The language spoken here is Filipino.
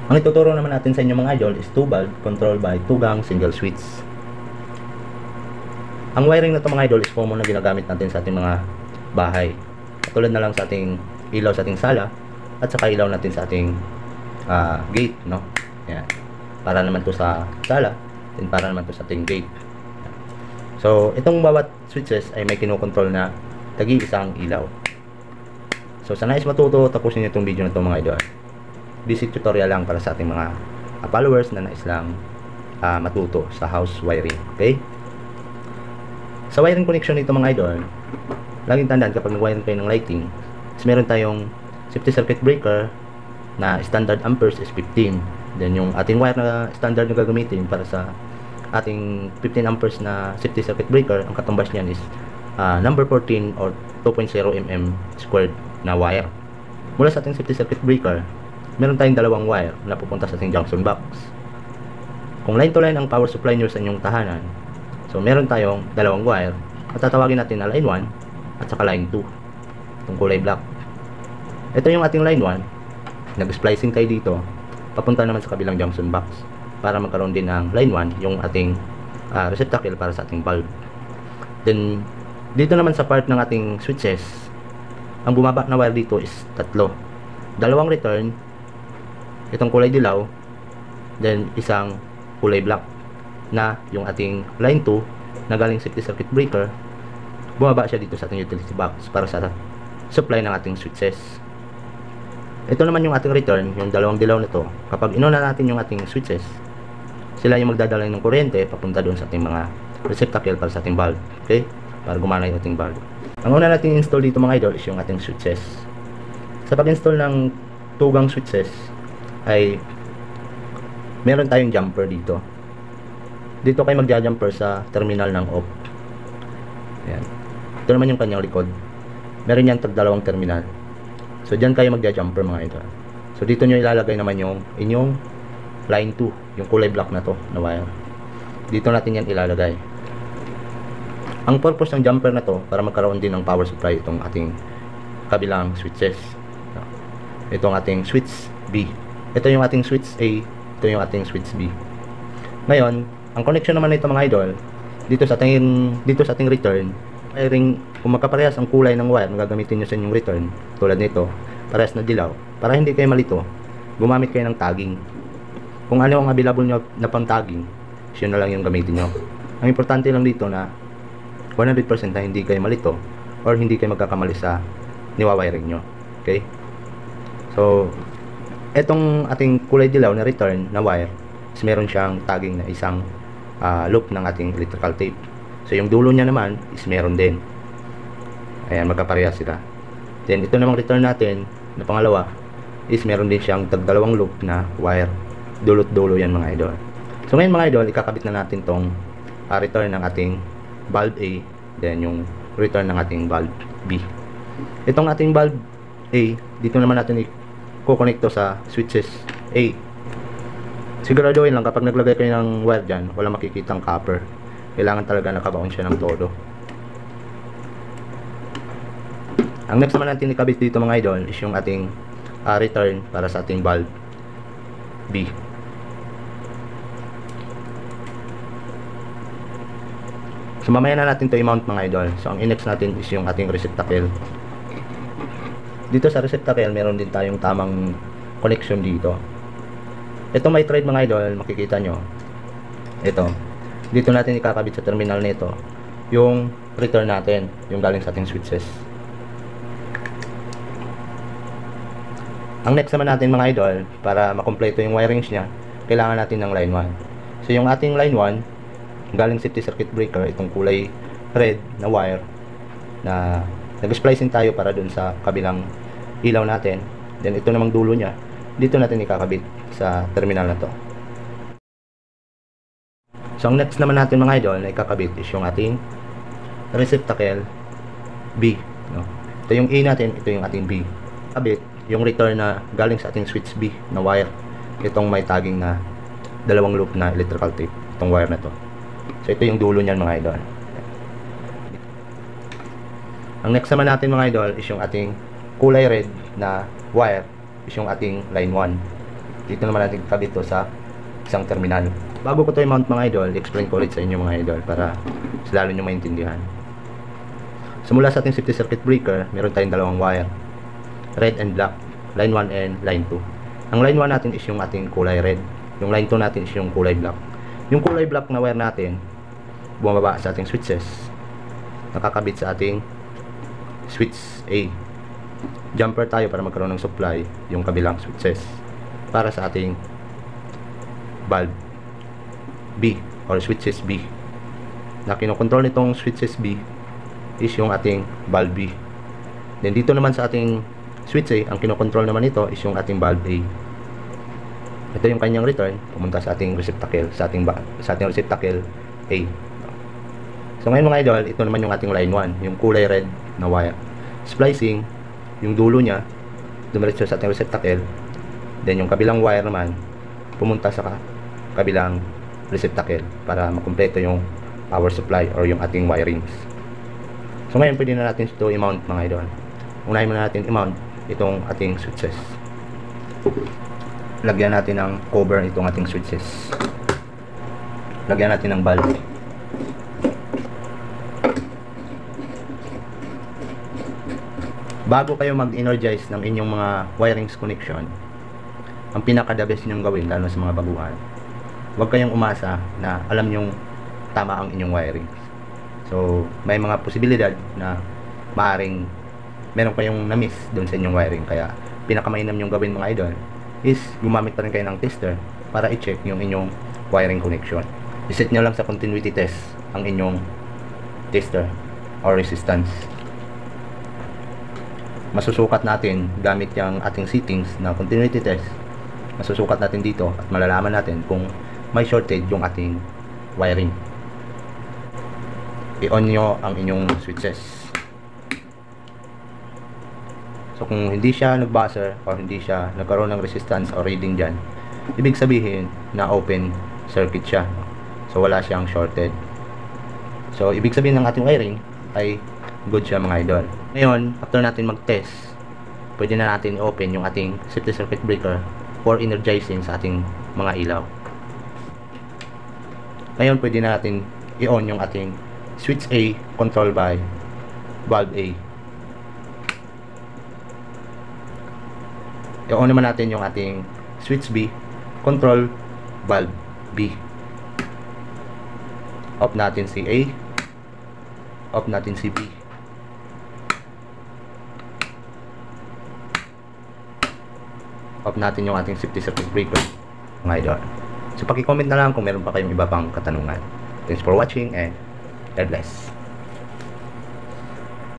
Ang ituturo naman natin sa inyo mga idol is 2 valve controlled by 2 gang single switch. Ang wiring na to mga idol is common na ginagamit natin sa ating mga bahay. Katulad na lang sa ating ilaw sa ating sala at saka ilaw natin sa ating gate, no? Yan. Para naman to sa sala, then para naman to sa ating gate. So, itong bawat switches ay may kinokontrol na tagi-isang ilaw. So, sa nais matuto, tapusin niyo itong video na to mga idol. Basic tutorial lang para sa ating mga followers na nais lang matuto sa house wiring. Okay? Sa wiring connection nito mga idol, laging tandaan kapag nag-wiring kayo ng lighting, is meron tayong safety circuit breaker na standard amperes is 15. Then yung ating wire na standard na gagamitin para sa ating 15 amperes na safety circuit breaker, ang katumbas niyan is number 14 or 2.0 mm squared na wire. Mula sa ating safety circuit breaker, meron tayong dalawang wire na pupunta sa ating junction box. Kung line to line ang power supply nyo sa inyong tahanan, so meron tayong dalawang wire at tatawagin natin na line 1 at saka line 2, itong kulay black. Ito yung ating line 1, nag-splicing tayo dito, papunta naman sa kabilang junction box para magkaroon din ng line 1 yung ating receptacle para sa ating bulb. Then dito naman sa part ng ating switches, ang bumaba na wire dito is tatlo, dalawang return, itong kulay dilaw, then isang kulay black na yung ating line 2 na galing safety circuit breaker, bumaba siya dito sa ating utility box para sa supply ng ating switches. Ito naman yung ating return, yung dalawang dilaw na to. Kapag inuna natin yung ating switches, sila yung magdadala ng kuryente papunta doon sa ating mga receptacle para sa ating bulb. Okay? Para gumana yung ating bulb. Ang una natin install dito mga idol is yung ating switches. Sa pag-install ng 2 gang switches ay meron tayong jumper dito. Dito kayo magja-jumper sa terminal ng off. Ayan. Ito naman yung kanyang likod. Meron yan dalawang terminal. So dyan kayo magja-jumper mga idol. So dito nyo ilalagay naman yung inyong line 2, yung kulay black na to na wire. Dito natin yan ilalagay. Ang purpose ng jumper na to para magkaroon din ng power supply itong ating kabilang switches. Ito ang ating switch B. Ito yung ating switch A. Ito yung ating switch B. Ngayon, ang connection naman nito mga idol, dito sa ating return, wiring, kung magkaparehas ang kulay ng wire na gagamitin nyo sa inyong return, tulad nito, parehas na dilaw, para hindi kayo malito, gumamit kayo ng tagging. Kung ano ang available nyo na pang tagging, yun na lang yung gamitin nyo. Ang importante lang dito na 100% na hindi kayo malito or hindi kayo magkakamali sa niwawiring nyo. Okay? So, etong ating kulay dilaw na return na wire is meron siyang tagging na isang loop ng ating electrical tape. So yung dulo niya naman is meron din. Ayan, magkaparehas sila. Then ito namang return natin na pangalawa is meron din siyang dalawang loop na wire. Dulot-dulo yan mga idol. So ngayon mga idol, ikakabit na natin tong return ng ating bulb A, then yung return ng ating bulb B. Itong ating bulb A, dito naman natin i-connect to sa switches A. Siguraduhin lang kapag naglagay kayo ng wire dyan, wala makikitang copper. Kailangan talaga nakabaon siya ng todo. Ang next naman natin ikabit dito mga idol is yung ating return para sa ating bulb B. So mamaya na natin to i-mount mga idol. So ang i-next natin is yung ating receptacle. Dito sa receptacle meron din tayong tamang connection dito. Ito may thread mga idol, makikita nyo. Ito. Dito natin ikakabit sa terminal nito yung return natin, yung galing sa ating switches. Ang next naman natin mga idol, para makompleto yung wirings niya, kailangan natin ng line 1. So yung ating line 1, galing safety circuit breaker, itong kulay red na wire na nag-splicing tayo para dun sa kabilang ilaw natin. Then ito namang dulo niya, dito natin ikakabit sa terminal na to. So ang next naman natin mga idol na ikakabit is yung ating receptacle B, no? Ito yung A natin, ito yung ating B. Kabit yung return na galing sa ating switch B na wire. Itong may tagging na dalawang loop na electrical tape, itong wire na to. So ito yung dulo niyan mga idol. Ang next naman natin mga idol is yung ating kulay red na wire is yung ating line 1. dito naman natin kabit to sa isang terminal. Bago ko to i-mount mga idol, explain ko ulit sa inyo mga idol para mas lalo nyo maintindihan. So mula sa ating safety circuit breaker, meron tayong dalawang wire, red and black, line 1 and line 2. Ang line 1 natin is yung ating kulay red, yung line 2 natin is yung kulay black. Yung kulay black na wire natin bumababa sa ating switches, nakakabit sa ating switch A. Jumper tayo para magkaroon ng supply yung kabilang switches para sa ating valve B or switches B. Na kinokontrol nitong switches B is yung ating valve B. Then dito naman sa ating switch A, ang kinokontrol naman ito is yung ating valve A. Ito yung kanyang return pumunta sa ating receptacle, sa ating receptacle A. So ngayon mga idol, ito naman yung ating line 1, yung kulay red na wire. Splicing, yung dulo niya dumiretso sa ating receptacle, then yung kabilang wire naman pumunta sa kabilang receptacle para makumpleto yung power supply or yung ating wirings. So ngayon pwede na natin ito i-mount mga idol. Unahin muna natin i-mount itong ating switches. Lagyan natin ng cover itong ating switches. Lagyan natin ng valve. Bago kayo mag-energize ng inyong mga wirings connection, ang pinaka-the best nyong gawin, lalo sa mga baguhan, huwag kayong umasa na alam nyong tama ang inyong wirings. So, may mga posibilidad na maaring meron kayong na-miss doon sa inyong wiring. Kaya, pinakamainam nyong gawin mga idol is gumamit pa rin kayo ng tester para i-check yung inyong wiring connection. I-set nyo lang sa continuity test ang inyong tester or resistance. Masusukat natin gamit yung ating settings na continuity test. Masusukat natin dito at malalaman natin kung may shortage yung ating wiring. I-on nyo ang inyong switches. So kung hindi siya nag-buzzer or hindi siya nagkaroon ng resistance or reading dyan, ibig sabihin na open circuit siya. So wala siyang shorted. So ibig sabihin ng ating wiring ay good siya mga idol. Ngayon, after natin mag-test, pwede na natin i-open yung ating safety circuit breaker for energizing sa ating mga ilaw. Ngayon, pwede na natin i-on yung ating switch A controlled by valve A. I-on naman natin yung ating switch B control valve B. Off natin si A, off natin si B. Off natin yung ating safety circuit breaker mga idol. So paki-comment na lang kung meron pa kayong iba pang katanungan. Thanks for watching and God bless.